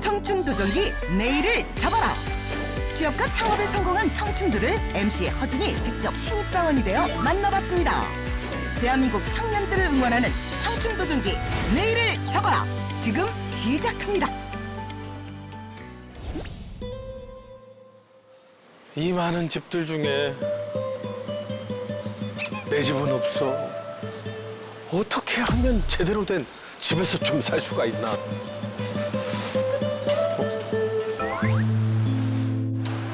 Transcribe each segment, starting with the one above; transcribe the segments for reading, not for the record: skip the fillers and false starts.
청춘도전기 내일을 잡아라. 취업과 창업에 성공한 청춘들을 MC 허준이 직접 신입사원이 되어 만나봤습니다. 대한민국 청년들을 응원하는 청춘도전기 내일을 잡아라. 지금 시작합니다. 이 많은 집들 중에 내 집은 없어. 어떻게 하면 제대로 된 집에서 좀 살 수가 있나?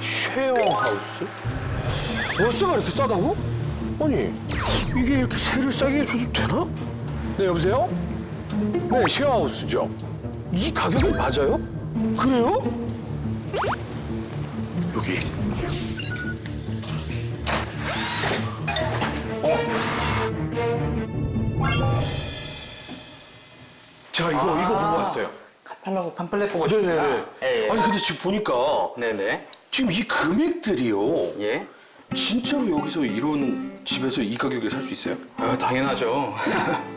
쉐어하우스? 월세가 이렇게 싸다고? 아니, 이게 이렇게 세를 싸게 줘도 되나? 네, 여보세요? 네, 쉐어하우스죠. 이 가격이 맞아요? 그래요? 여기. 제가 이거 보고 왔어요. 카탈로그 팜플렛 보고 네네네. 싶다. 예. 아니 근데 지금 보니까 네네. 지금 이 금액들이요. 예. 진짜로 여기서 이런 집에서 이 가격에 살 수 있어요? 당연하죠.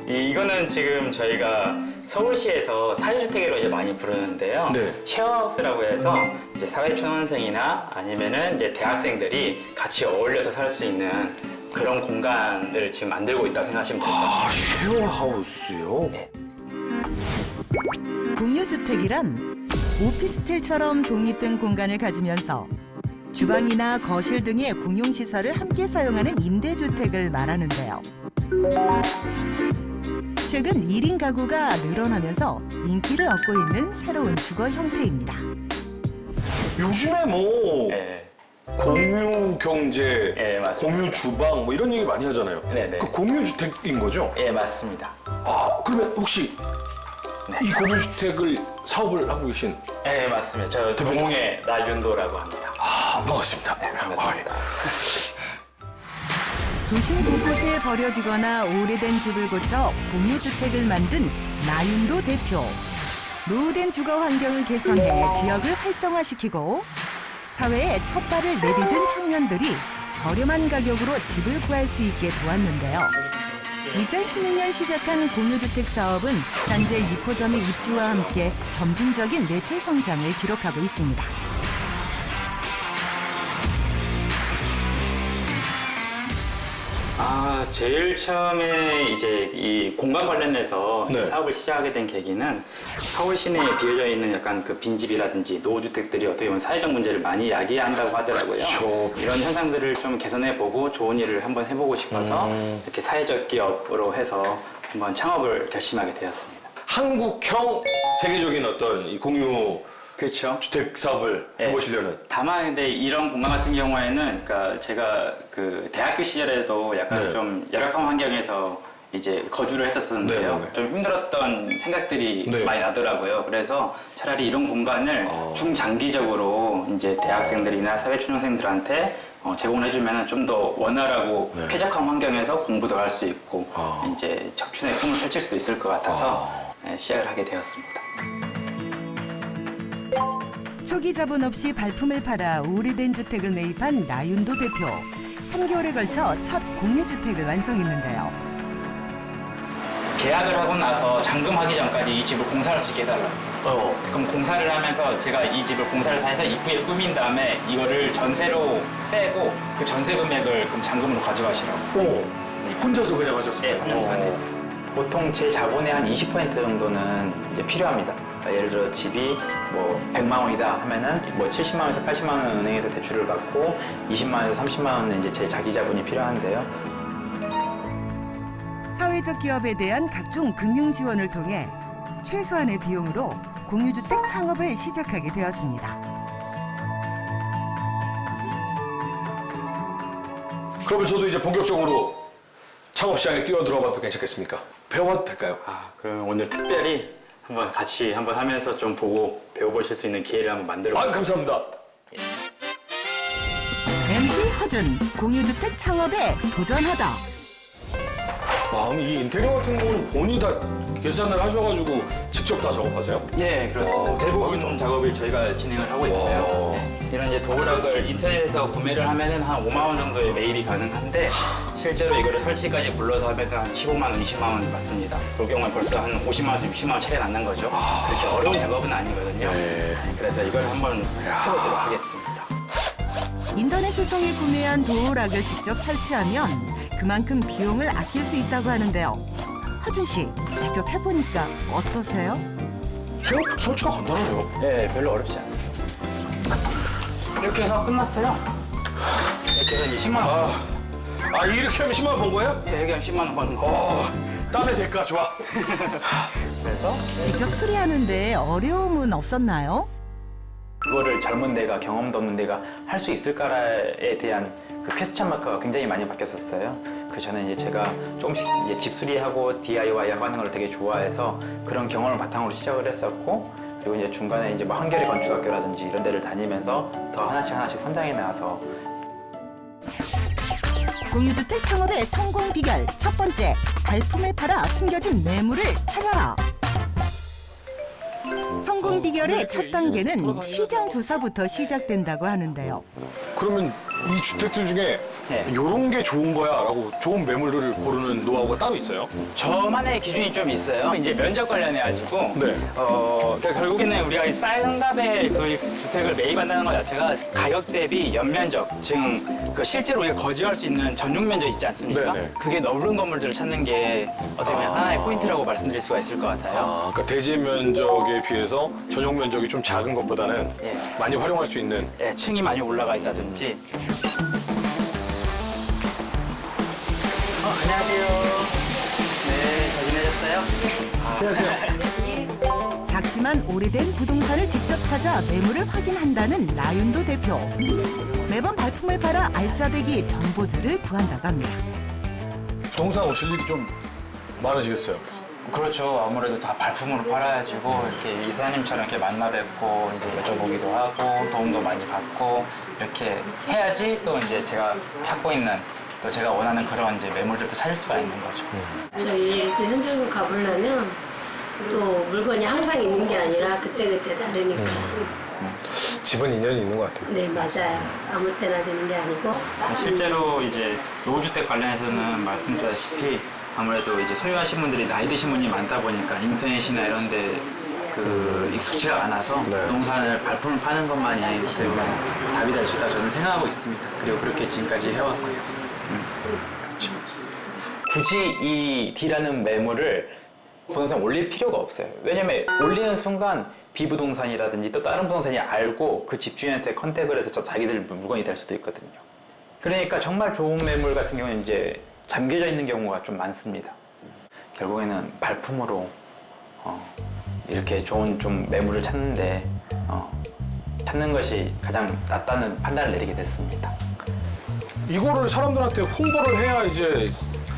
이거는 지금 저희가 서울시에서 사회주택으로 이제 많이 부르는데요. 네. 쉐어하우스라고 해서 이제 사회초년생이나 아니면은 이제 대학생들이 같이 어울려서 살 수 있는 그런 공간을 지금 만들고 있다고 생각하시면 될 것 같아요. 아, 쉐어하우스요? 네. 공유주택이란 오피스텔처럼 독립된 공간을 가지면서 주방이나 거실 등의 공용시설을 함께 사용하는 임대주택을 말하는데요. 최근 1인 가구가 늘어나면서 인기를 얻고 있는 새로운 주거 형태입니다. 요즘에 뭐 예. 공유 경제, 네, 맞습니다. 공유 주방 뭐 이런 얘기 많이 하잖아요. 네네. 그 공유 주택인 거죠? 예, 맞습니다. 아, 그러면 혹시 이 공유 주택을 사업을 하고 계신 예, 맞습니다. 저 도공의 나윤도라고 합니다. 반갑습니다. 네, 반갑습니다. 도심 곳곳에 버려지거나 오래된 집을 고쳐 공유주택을 만든 나윤도 대표. 노후된 주거 환경을 개선해 지역을 활성화시키고 사회에 첫 발을 내디딘 청년들이 저렴한 가격으로 집을 구할 수 있게 도왔는데요. 2016년 시작한 공유주택 사업은 현재 6호점의 입주와 함께 점진적인 매출 성장을 기록하고 있습니다. 제일 처음에 이제 이 공간 관련해서 네. 사업을 시작하게 된 계기는 서울 시내에 비어져 있는 약간 그 빈집이라든지 노후주택들이 어떻게 보면 사회적 문제를 많이 야기한다고 하더라고요. 그렇죠. 이런 현상들을 좀 개선해보고 좋은 일을 한번 해보고 싶어서 이렇게 사회적 기업으로 해서 한번 창업을 결심하게 되었습니다. 한국형 세계적인 어떤 이 공유 그렇죠. 주택 사업을 네. 해보시려는. 다만 근데 이런 공간 같은 경우에는 그러니까 제가 그 대학교 시절에도 약간 네. 좀 열악한 환경에서 이제 거주를 했었었는데요. 네, 네. 좀 힘들었던 생각들이 네. 많이 나더라고요. 그래서 차라리 이런 공간을 중장기적으로 이제 대학생들이나 사회초년생들한테 제공을 해주면 좀 더 원활하고 네. 쾌적한 환경에서 공부도 할 수 있고 이제 적춘의 꿈을 펼칠 수도 있을 것 같아서 시작을 하게 되었습니다. 초기 자본 없이 발품을 팔아 오래된 주택을 매입한 나윤도 대표. 3개월에 걸쳐 첫 공유주택을 완성했는데요. 계약을 하고 나서 잔금하기 전까지 이 집을 공사할 수 있게 해달라. 그럼 공사를 하면서 제가 이 집을 공사를 다 해서 이쁘게 꾸민 다음에 이거를 전세로 빼고 그 전세 금액을 그럼 잔금으로 가져가시라고. 혼자서 그냥 하셨어요? 네, 혼자서 하네요. 보통 제 자본의 한 20% 정도는 이제 필요합니다. 그러니까 예를 들어 집이 뭐 100만 원이다 하면은 뭐 70만 원에서 80만 원 은행에서 대출을 받고 20만 원에서 30만 원은 이제 제 자기 자본이 필요한데요. 사회적 기업에 대한 각종 금융 지원을 통해 최소한의 비용으로 공유주택 창업을 시작하게 되었습니다. 그러면 저도 이제 본격적으로 창업 시장에 뛰어들어봐도 괜찮겠습니까? 배워봐도 될까요? 그럼 오늘 특별히 한번 같이 한번 하면서 좀 보고 배워보실 수 있는 기회를 한번 만들어. 감사합니다. MC 허준, 공유주택 창업에 도전하다. 그럼 이 인테리어 같은 경우는 본인이 다 계산을 하셔가지고 직접 다 작업하세요? 네, 그렇습니다. 대부분 작업을 저희가 진행을 하고 있고요. 네. 이런 이제 도어락을 인터넷에서 구매를 하면은 한 5만 원 정도의 매입이 가능한데 실제로 이거를 설치까지 불러서 하면 한 15만 원, 20만 원 받습니다. 그럴 경우에 벌써 한 50만 원에서 60만 원 차이가 나는 거죠. 그렇게 어려운 작업은 아니거든요. 네. 그래서 이걸 한번 해보도록 하겠습니다. 인터넷을 통해 구매한 도어락을 직접 설치하면 그만큼 비용을 아낄 수 있다고 하는데요. 허준 씨, 직접 해보니까 어떠세요? 생각보다 설치가 간단하네요. 네, 별로 어렵지 않습니다. 맞습니다. 이렇게 해서 끝났어요. 이렇게 해서 이제 10만 원. 이렇게 하면 10만 원 번 거예요? 네, 여기 하면 10만 원 버는 거. 땀의 대가 좋아. 그래서 직접 수리하는데 어려움은 없었나요? 그거를 젊은 데가 경험도 없는 데가 할 수 있을까에 대한 그 퀘스천 마크가 굉장히 많이 바뀌었었어요. 그 저는 이제 제가 조금씩 이제 집 수리하고 DIY하고 하는 걸 되게 좋아해서 그런 경험을 바탕으로 시작을 했었고 그리고 이제 중간에 이제 뭐 한겨레 건축학교라든지 이런 데를 다니면서 더 하나씩 선장해 나가서 공유주택 창업의 성공 비결 첫 번째, 발품을 팔아 숨겨진 매물을 찾아라. 성공 비결의 첫 단계는 시장 조사부터 시작된다고 하는데요. 그러면 이 주택들 중에 네. 이런 게 좋은 거야라고 좋은 매물들을 고르는 노하우가 따로 있어요? 저만의 기준이 좀 있어요. 이제 면적 관련해가지고 네. 그러니까 결국에는 우리가 이 쌀응답의 그 주택을 매입한다는 것 자체가 가격 대비 연면적, 즉 그 실제로 우리가 거주할 수 있는 전용 면적 있지 않습니까? 네네. 그게 넓은 건물들을 찾는 게 어떻게 보면 하나의 포인트라고 말씀드릴 수가 있을 것 같아요. 그러니까 대지 면적에 비해서 전용 면적이 좀 작은 것보다는 예. 많이 활용할 수 있는. 예, 층이 많이 올라가 있다든지. 안녕하세요. 네, 잘 지내셨어요? 작지만 오래된 부동산을 직접 찾아 매물을 확인한다는 나윤도 대표. 매번 발품을 팔아 알짜배기 정보들을 구한다고 합니다. 부동산 오실 일이 좀 많으시겠어요? 그렇죠. 아무래도 다 발품으로 팔아야지고 이렇게 이 사장님처럼 이렇게 만나 뵙고 이제 여쭤보기도 하고 도움도 많이 받고 이렇게 해야지 또 이제 제가 찾고 있는 또 제가 원하는 그런 이제 매물들도 찾을 수가 있는 거죠. 저희 이렇게 현장을 가보려면 또 물건이 항상 있는 게 아니라 그때그때 다르니까. 집은 인연이 있는 것 같아요. 네, 맞아요. 아무 때나 되는 게 아니고. 실제로 이제 노후주택 관련해서는 말씀드렸다시피 아무래도 이제 소유하신 분들이 나이 드신 분이 많다 보니까 인터넷이나 이런 데 그 익숙지가 않아서 네. 부동산을 발품을 파는 것만이 어떻게 보면 답이 될 수 있다 저는 생각하고 있습니다. 그리고 그렇게 지금까지 해왔고요. 그렇죠. 굳이 이 D라는 매물을 부동산에 올릴 필요가 없어요. 왜냐면 올리는 순간 B부동산이라든지 또 다른 부동산이 알고 그 집주인한테 컨택을 해서 저 자기들 물건이 될 수도 있거든요. 그러니까 정말 좋은 매물 같은 경우는 이제 잠겨져 있는 경우가 좀 많습니다. 결국에는 발품으로 이렇게 좋은 좀 매물을 찾는데 찾는 것이 가장 낫다는 판단을 내리게 됐습니다. 이거를 사람들한테 홍보를 해야 이제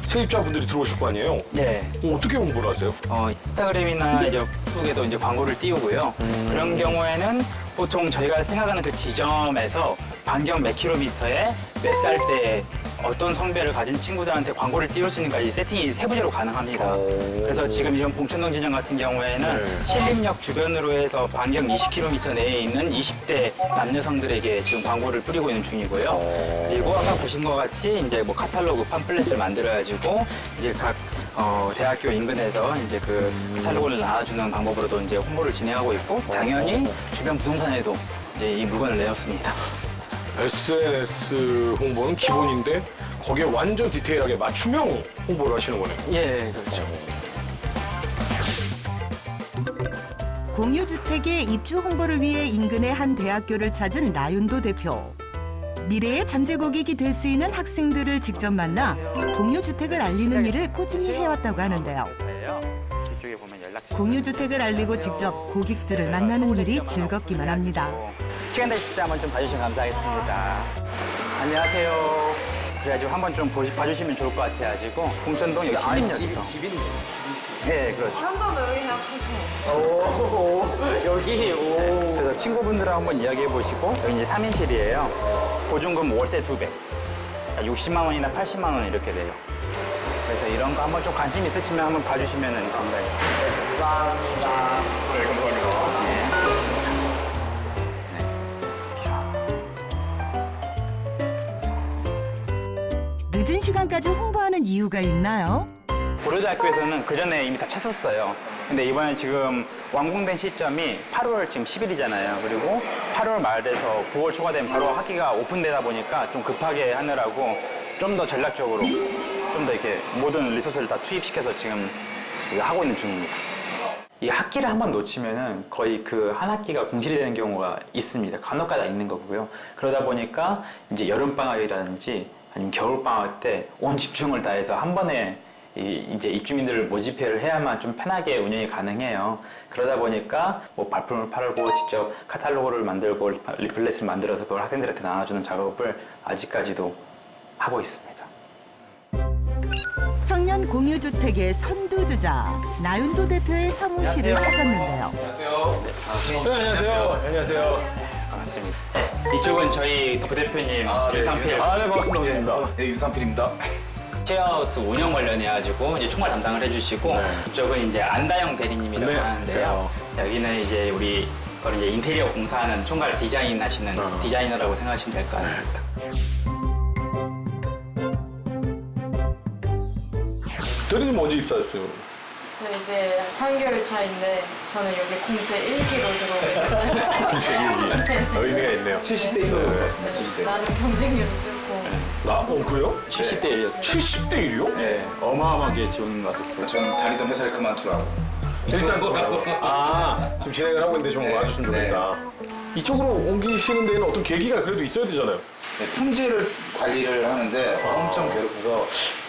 세입자분들이 들어오실 거 아니에요? 네. 어떻게 홍보를 하세요? 인스타그램이나 이제 페이스북에도 이제 광고를 띄우고요. 그런 경우에는 보통 저희가 생각하는 그 지점에서 반경 몇 킬로미터에 몇 살 때 어떤 성별을 가진 친구들한테 광고를 띄울 수 있는 까지 세팅이 세부적으로 가능합니다. 그래서 지금 이런 봉천동 지점 같은 경우에는 네. 신림역 주변으로 해서 반경 20km 내에 있는 20대 남녀성들에게 지금 광고를 뿌리고 있는 중이고요. 그리고 아까 보신 것 같이 이제 뭐 카탈로그 팜플렛을 만들어가지고 이제 각 대학교 인근에서 이제 그 카탈로그를 나눠주는 방법으로도 이제 홍보를 진행하고 있고 당연히 주변 부동산에도 이제 이 물건을 내놓습니다. SNS 홍보는 기본인데 거기에 완전 디테일하게 맞춤형 홍보를 하시는 거네요. 예, 그렇죠. 공유주택의 입주 홍보를 위해 인근의 한 대학교를 찾은 나윤도 대표. 미래의 잠재 고객이 될 수 있는 학생들을 직접 만나 공유주택을 알리는 일을 꾸준히 해왔다고 하는데요. 뒤쪽에 보면 연락. 공유주택을 알리고 직접 고객들을 만나는 일이 즐겁기만 합니다. 시간 되실 때 한번 좀 봐주시면 감사하겠습니다. 안녕하세요. 그래가지고 한번 좀 봐주시면 좋을 것 같아가지고 봉천동 여기 신림역에서. 집인데. 네, 그렇죠. 한번더 여기 해요. 오, 여기, 오. 그래서 친구분들하고 한번 이야기해 보시고, 여기 이제 3인실이에요. 보증금 월세 2배. 60만 원이나 80만 원 이렇게 돼요. 그래서 이런 거 한번 좀 관심 있으시면 한번 봐주시면 감사하겠습니다. 감사합니다. 네, 감사합니다. 네, 알겠습니다. 늦은 시간까지 홍보하는 이유가 있나요? 고려대학교에서는 그 전에 이미 다 찼었어요. 근데 이번에 지금 완공된 시점이 8월 지금 10일이잖아요. 그리고 8월 말에서 9월 초가 되면 바로 학기가 오픈되다 보니까 좀 급하게 하느라고 좀 더 전략적으로 좀 더 이렇게 모든 리소스를 다 투입시켜서 지금 하고 있는 중입니다. 이 학기를 한번 놓치면은 거의 그 한 학기가 공실이 되는 경우가 있습니다. 간혹가다 있는 거고요. 그러다 보니까 이제 여름방학이라든지 아니면 겨울방학 때 온 집중을 다해서 한 번에 이제 입주민들을 모집회를 해야만 좀 편하게 운영이 가능해요. 그러다 보니까 뭐 발품을 팔고 직접 카탈로그를 만들고 리플렛을 만들어서 그걸 학생들한테 나눠주는 작업을 아직까지도 하고 있습니다. 청년 공유주택의 선두주자 나윤도 대표의 사무실을 찾았는데요. 네, 안녕하세요. 안녕하세요. 반갑습니다. 이쪽은 저희 부대표님 네, 유상필 네, 반갑습니다. 네, 유상필입니다. 쉐어하우스 운영 관련해가지고 이제 총괄 담당을 해주시고 이쪽은 이제 안다영 대리님이라고 네, 하는데요. 여기는 이제 우리 거를 이제 인테리어 공사하는 총괄 디자인 하시는 디자이너라고 생각하시면 될 것 같습니다. 대리님 언제 입사했어요? 저 이제 3개월 차인데 저는 여기 공채 1기로 들어오고 있어요. 의미가 있네요. 70대 1로 들어왔습니다. 70대. 나는 경쟁률을 뚫고 그래요? 70대 1이었어요. 70대 1이요? 네, 어마어마하게 지원 왔었어요. 저는 다니던 회사를 그만두라고. 일단 지금 진행을 하고 있는데 좀 네, 와주시면 네. 좋겠다. 이쪽으로 옮기시는 데는 어떤 계기가 그래도 있어야 되잖아요. 네, 품질을 관리를 하는데 엄청 괴롭혀서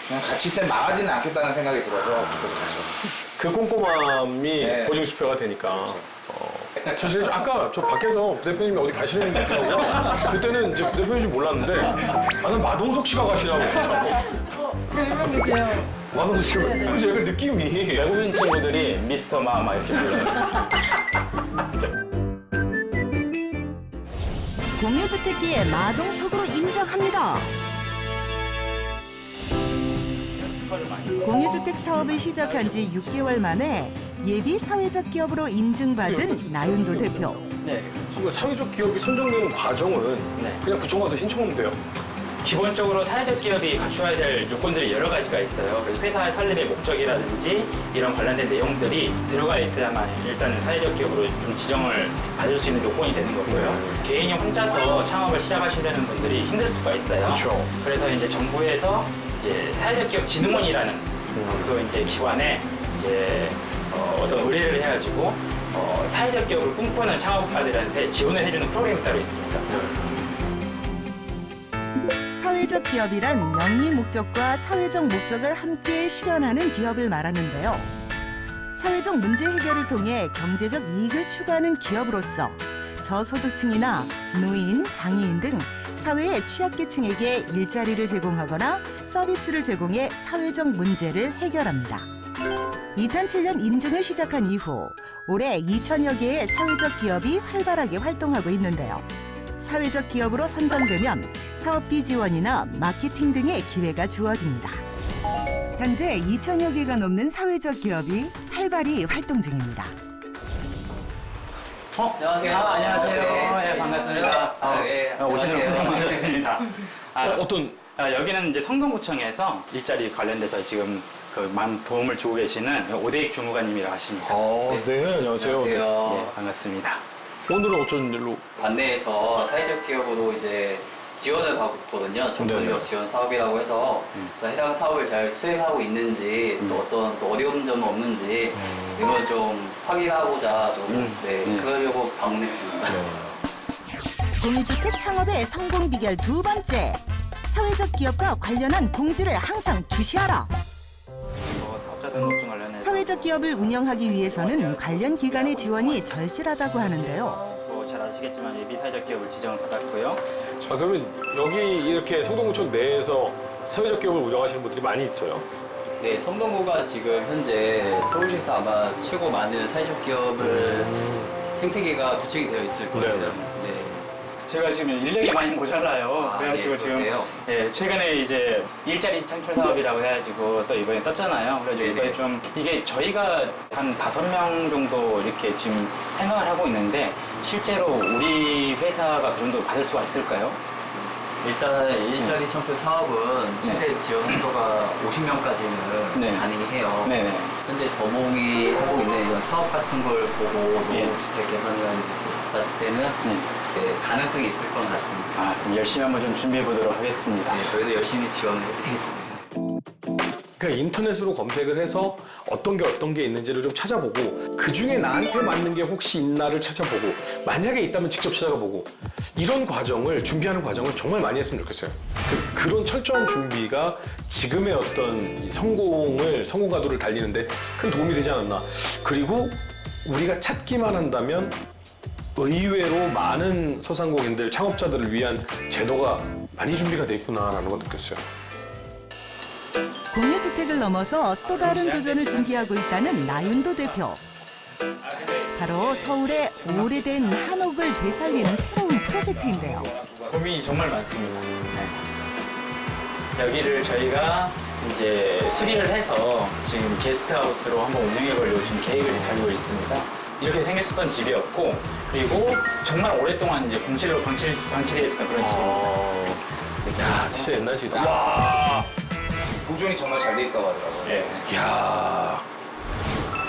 그냥 같이 쌤 망하지는 않겠다는 생각이 들어서 그래서 같이. 그 꼼꼼함이 네. 보증수표가 되니까. 사실 아까 저 밖에서 부대표님이 어디 가시는 거고 그때는 이제 부대표님인지 몰랐는데 나는 마동석 씨가 가시라고 했었잖아. 별명이세요. 마동석 씨가 그래서 약간 느낌이 외국인 친구들이 미스터 마마 이렇게 불러요. 공유주택계의 마동석으로 인정합니다. 공유주택 사업을 시작한 지 6개월 만에 예비 사회적 기업으로 인증받은 나윤도 대표. 네. 그 사회적 기업이 선정되는 과정은 네. 그냥 구청 가서 신청하면 돼요. 기본적으로 사회적 기업이 갖춰야 될 요건들이 여러 가지가 있어요. 그래서 회사의 설립의 목적이라든지 이런 관련된 내용들이 들어가 있어야만 일단 사회적 기업으로 좀 지정을 받을 수 있는 요건이 되는 거고요. 개인이 혼자서 창업을 시작하시려는 분들이 힘들 수가 있어요. 그렇죠. 그래서 이제 정부에서 이제 사회적 기업 진흥원이라는 그 이제 기관에 이제 어떤 의뢰를 해가지고 사회적 기업을 꿈꾸는 창업가들한테 지원을 해주는 프로그램이 따로 있습니다. 사회적 기업이란 영리 목적과 사회적 목적을 함께 실현하는 기업을 말하는데요. 사회적 문제 해결을 통해 경제적 이익을 추구하는 기업으로서 저소득층이나 노인, 장애인 등 사회의 취약계층에게 일자리를 제공하거나 서비스를 제공해 사회적 문제를 해결합니다. 2007년 인증을 시작한 이후 올해 2천여 개의 사회적 기업이 활발하게 활동하고 있는데요. 사회적 기업으로 선정되면 사업비 지원이나 마케팅 등의 기회가 주어집니다. 현재 2천여 개가 넘는 사회적 기업이 활발히 활동 중입니다. 안녕하세요. 안녕하세요. 네, 반갑습니다. 오시는 분 반갑습니다. 여기는 이제 성동구청에서 일자리 관련돼서 지금 많은 도움을 주고 계시는 오대익 주무관님이라고 하십니다. 네, 안녕하세요. 안녕하세요. 네, 반갑습니다. 오늘은 어쩐 일로? 반내에서 사회적 기업으로 이제 지원을 받거든요. 정부력 지원 사업이라고 해서 해당 사업을 잘 수행하고 있는지 또 어떤 또 어려운 점은 없는지 이걸 좀 확인하고자 좀 그러려고 방문했습니다. 공유주택 창업의 성공 비결 두 번째. 사회적 기업과 관련한 공지를 항상 주시하라. 사업자 등록증 관련해서 사회적 기업을 운영하기 위해서는 관련 기관의 지원이 절실하다고 하는데요. 잘 아시겠지만 예비 사회적 기업을 지정을 받았고요. 그러면 여기 이렇게 성동구청 내에서 사회적 기업을 운영하시는 분들이 많이 있어요. 네, 성동구가 지금 현재 서울시에서 아마 최고 많은 사회적 기업을 생태계가 구축이 되어 있을 거예요. 네. 네. 제가 지금 인력이 많이 모자라요. 아, 그래가지고 예, 지금 그러세요? 예, 최근에 이제 일자리 창출 사업이라고 해가지고 또 이번에 떴잖아요. 그래가지고 네네. 이번에 좀 이게 저희가 한 5명 정도 이렇게 지금 생각을 하고 있는데 실제로 우리 회사가 그 정도 받을 수가 있을까요? 일단 일자리 창출 사업은 최대 지원 한도가 50명까지는 네. 가능해요. 네네. 현재 더몽이 하고 있는 이런 사업 같은 걸 보고 예. 노후주택 개선이라든지 봤을 때는 네, 가능성이 있을 것 같습니다. 아, 그럼 열심히 한번 좀 준비해 보도록 하겠습니다. 네, 저희도 열심히 지원을 해드리겠습니다. 그러니까 인터넷으로 검색을 해서 어떤 게 있는지를 좀 찾아보고 그 중에 나한테 맞는 게 혹시 있나를 찾아보고 만약에 있다면 직접 찾아보고 이런 과정을 준비하는 과정을 정말 많이 했으면 좋겠어요. 그런 철저한 준비가 지금의 어떤 이 성공 가도를 달리는데 큰 도움이 되지 않았나. 그리고 우리가 찾기만 한다면 의외로 많은 소상공인들, 창업자들을 위한 제도가 많이 준비가 돼 있구나라는 걸 느꼈어요. 공유주택을 넘어서 또 다른 도전을 준비하고 있다는 나윤도 대표. 바로 서울의 오래된 한옥을 되살리는 새로운 프로젝트인데요. 고민이 정말 많습니다. 네. 여기를 저희가 이제 수리를 해서 지금 게스트하우스로 한번 운영해 보려고 지금 계획을 가지고 있습니다. 이렇게 생겼었던 집이었고, 그리고 정말 오랫동안 이제 공실로 방치되어 있었던 그런 집입니다. 야, 진짜 옛날 집이다. 와, 보존이 정말 잘 돼 있다고 하더라고요. 예. 야,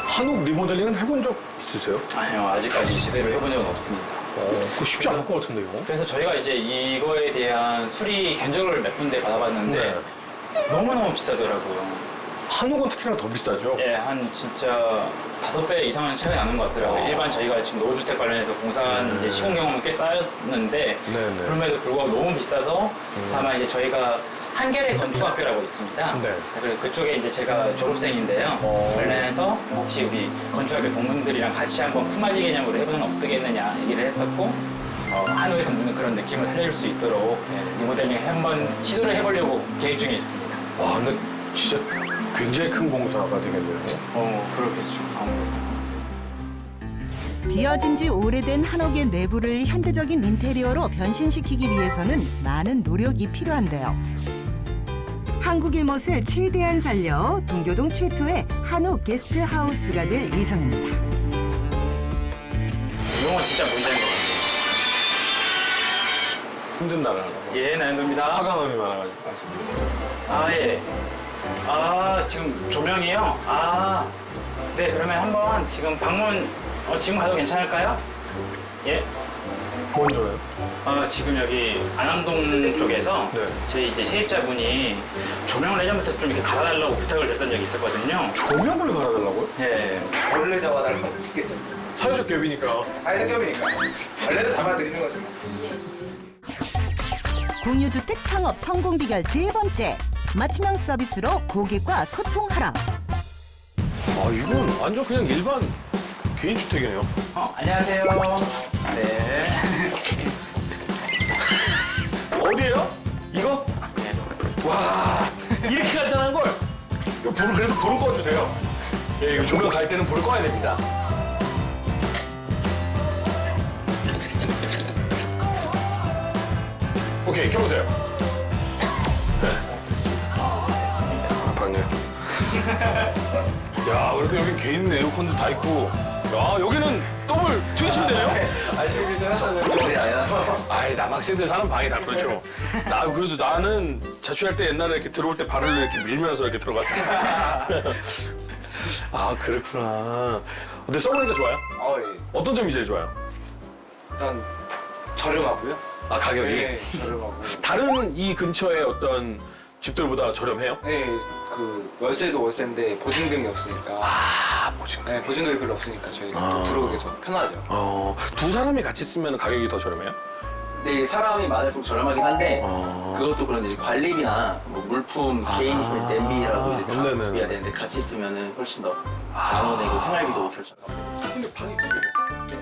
한옥 리모델링은 해본 적 있으세요? 아니요, 아직까지 제대로 해본 적은 없습니다. 그거 쉽지 않을 것 같은데요. 그래서 저희가 이제 이거에 대한 수리 견적을 몇 군데 받아봤는데 네. 너무너무 비싸더라고요. 한옥은 특히나 더 비싸죠. 예, 한 진짜 5배 이상은 차이 나는 것 같더라고요. 일반 저희가 지금 노후주택 관련해서 공사한 이제 시공 경험은 꽤 쌓였는데 네네. 그럼에도 불구하고 너무 비싸서 다만 이제 저희가 한겨레 건축학교라고 있습니다. 네. 그래서 그쪽에 이제 제가 졸업생인데요. 관련해서 혹시 우리 건축학교 동문들이랑 같이 한번 품앗이 개념으로 해보면 어떻겠느냐 얘기를 했었고 한옥에서 묻는 그런 느낌을 살릴 수 있도록 리모델링 한번 시도를 해보려고 계획 중에 있습니다. 와, 근데 진짜 굉장히 큰 공사가 되겠네요. 그렇겠죠. 아무래도. 비어진 지 오래된 한옥의 내부를 현대적인 인테리어로 변신시키기 위해서는 많은 노력이 필요한데요. 한국의 멋을 최대한 살려 동교동 최초의 한옥 게스트하우스가 될 예정입니다. 이건 진짜 문제인 것 같아요. 힘든 나라라고. 예, 나연도입니다. 화강암이 많아가지고. 아, 예. 아, 지금 조명이요? 아, 네, 그러면 한번 지금 방문, 지금 가도 괜찮을까요? 예. 먼저요? 지금 여기 안암동 쪽에서 네. 저희 이제 세입자분이 조명을 예전부터 좀 이렇게 갈아달라고 부탁을 드렸던 적이 있었거든요. 조명을 갈아달라고요? 예. 벌레 잡아달라고 했겠죠. 사회적 기업이니까. 사회적 기업이니까. 벌레도 잡아드리는 거죠. 공유주택 창업 성공 비결 3번째. 맞춤형 서비스로 고객과 소통하라. 이건 완전 그냥 일반 개인주택이네요. 안녕하세요. 네. 어디에요? 이거? 네. 와, 이렇게 간단한 걸. 이거 그래도 불을 꺼주세요. 예, 이거 조명 갈 때는 불을 꺼야 됩니다. 오케이, 켜보세요. 방요. 야, 그래도 여기 개인 에어컨도 다 있고. 야, 여기는 더블 트위치면 되네요? 아쉬움이 좀 하셔서 저리 아니라서. 아이, 남학생들 사는 방이다. 그렇죠. 그래도 나는 자취할 때 옛날에 이렇게 들어올 때 발을 이렇게 밀면서 이렇게 들어갔어. 아, 그렇구나. 근데 써보니까 좋아요? 예. 어떤 점이 제일 좋아요? 일단 저렴하고요. 가격이? 네, 저렴하고. 다른 이 근처의 어떤 집들보다 저렴해요? 네, 그 월세도 월세인데 보증금이 없으니까. 보증금. 네, 보증금이 별로 없으니까 저희가 또 들어오기 더 편하죠. 두 사람이 같이 쓰면 가격이 더 저렴해요? 네, 사람이 많을수록 저렴하긴 한데 어. 그것도 그런데 이제 관리비나 뭐 물품, 개인이 쓰는 냄비라도 이제 다 네네네. 구비해야 되는데 같이 쓰면은 훨씬 더 나눠내고 생활비도 결정하고. 근데 방이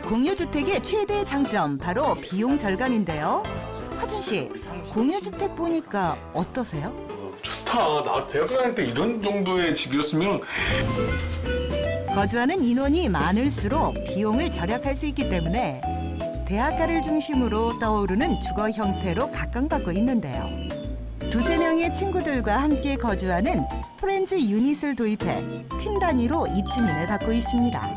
공유주택의 최대 장점 바로 비용 절감인데요. 화준 씨, 공유주택 보니까 어떠세요? 좋다. 나 대학교 다닐 때 이런 정도의 집이었으면 거주하는 인원이 많을수록 비용을 절약할 수 있기 때문에 대학가를 중심으로 떠오르는 주거 형태로 각광받고 있는데요. 두세 명의 친구들과 함께 거주하는 프렌즈 유닛을 도입해 팀 단위로 입주민을 받고 있습니다.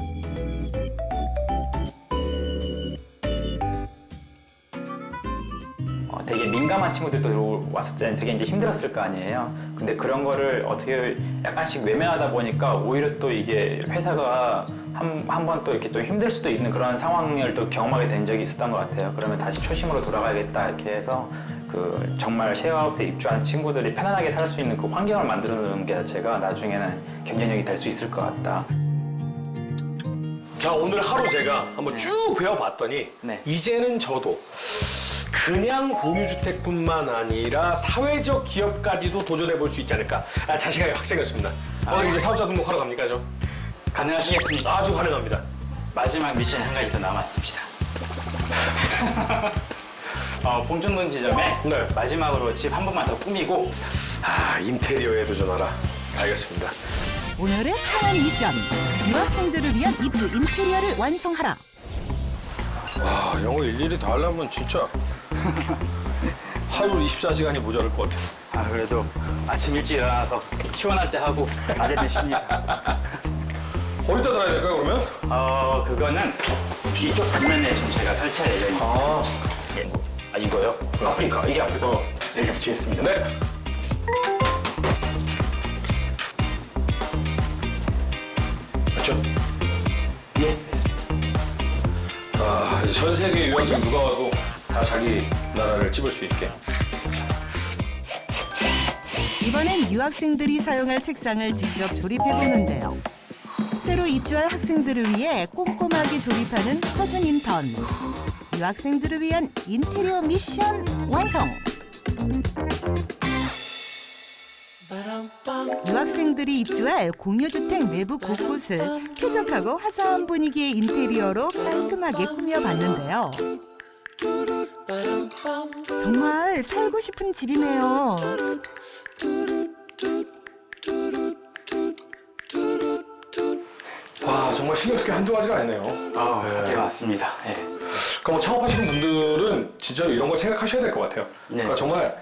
되게 민감한 친구들도 왔을 때는 되게 이제 힘들었을 거 아니에요. 근데 그런 거를 어떻게 약간씩 외면하다 보니까 오히려 또 이게 회사가 한 번 또 이렇게 또 힘들 수도 있는 그런 상황을 또 경험하게 된 적이 있었던 것 같아요. 그러면 다시 초심으로 돌아가야겠다 이렇게 해서 그 정말 쉐어하우스에 입주한 친구들이 편안하게 살 수 있는 그 환경을 만들어 놓는 게 자체가 나중에는 경쟁력이 될 수 있을 것 같다. 자, 오늘 하루 제가 한번 쭉 배워봤더니 네. 이제는 저도 그냥 공유주택뿐만 아니라 사회적 기업까지도 도전해볼 수 있지 않을까. 자신감이 확 생겼습니다. 오늘 이제 사업자 등록하러 갑니까, 저? 가능하시겠습니까? 아주 가능합니다. 마지막 미션 한 가지 더 남았습니다. 봉천동 지점에 네. 마지막으로 집 한 번만 더 꾸미고 인테리어에 도전하라. 알겠습니다. 오늘의 창원 미션, 유학생들을 위한 입주 인테리어를 완성하라. 와, 이런 거 일일이 다 하려면 진짜 하루 24시간이 모자랄 것 같아. 그래도 아침 일찍 일어나서 시원할 때 하고 낮에 드십니다. 어디다 달아야 될까요, 그러면? 그거는 이쪽 벽면에 좀 제가 설치할 예정입니다. 이거요? 아프리카, 이게 아프리카. 이렇게 붙이겠습니다. 네. 맞죠? 예, 됐습니다. 이제 전 세계 유학생 누가 와도 다 자기 나라를 찝을 수 있게. 이번엔 유학생들이 사용할 책상을 직접 조립해 보는데요. 새로 입주할 학생들을 위해 꼼꼼하게 조립하는 허준 인턴. 유학생들을 위한 인테리어 미션 완성! 유학생들이 입주할 공유주택 내부 곳곳을 쾌적하고 화사한 분위기의 인테리어로 깔끔하게 꾸며봤는데요. 정말 살고 싶은 집이네요. 와, 정말 신경 쓸 게 한두 가지가 아니네요. 네, 맞습니다. 예. 그러니까 뭐 창업하시는 분들은 진짜 이런 걸 생각하셔야 될 것 같아요. 네. 그러니까 정말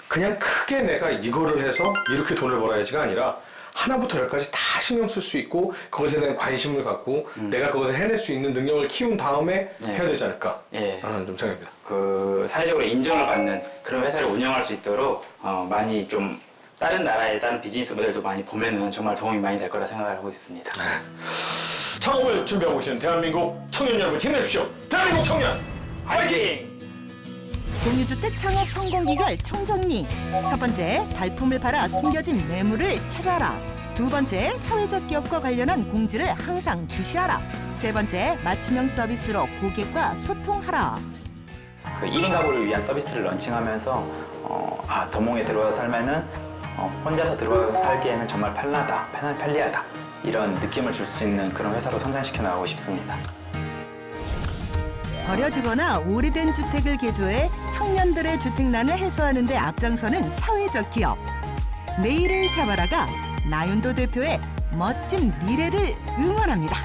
그냥 크게 내가 이거를 해서 이렇게 돈을 벌어야지가 아니라 하나부터 열까지 다 신경 쓸 수 있고 그것에 대한 관심을 갖고 내가 그것을 해낼 수 있는 능력을 키운 다음에 해야 되지 않을까 예. 하는 좀 생각입니다. 그 사회적으로 인정을 받는 그런 회사를 운영할 수 있도록 많이 좀 다른 나라의 다른 비즈니스 모델도 많이 보면은 정말 도움이 많이 될 거라 생각하고 있습니다. 창업을 준비하고 계시는 대한민국 청년 여러분 힘내십시오. 대한민국 청년 파이팅! 공유주택 창업 성공 비결 총정리. 첫 번째, 발품을 팔아 숨겨진 매물을 찾아라. 두 번째, 사회적 기업과 관련한 공지를 항상 주시하라. 세 번째, 맞춤형 서비스로 고객과 소통하라. 그 1인 가구를 위한 서비스를 런칭하면서 더몽에 들어와서 살면은 혼자서 들어와서 살기에는 정말 편리하다 이런 느낌을 줄 수 있는 그런 회사로 성장시켜 나가고 싶습니다. 버려지거나 오래된 주택을 개조해 청년들의 주택난을 해소하는 데 앞장서는 사회적 기업. 내일을 잡아라가 나윤도 대표의 멋진 미래를 응원합니다.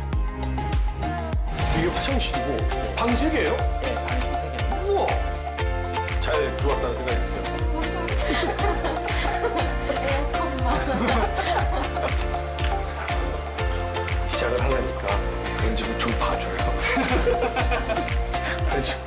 이게 화장실이고 방 3개예요? 네, 방이 3개. 우와! 잘 들어왔다는 생각이 들어요. 시작을 하려니까 그런 집을 좀 봐줘요. 그런 집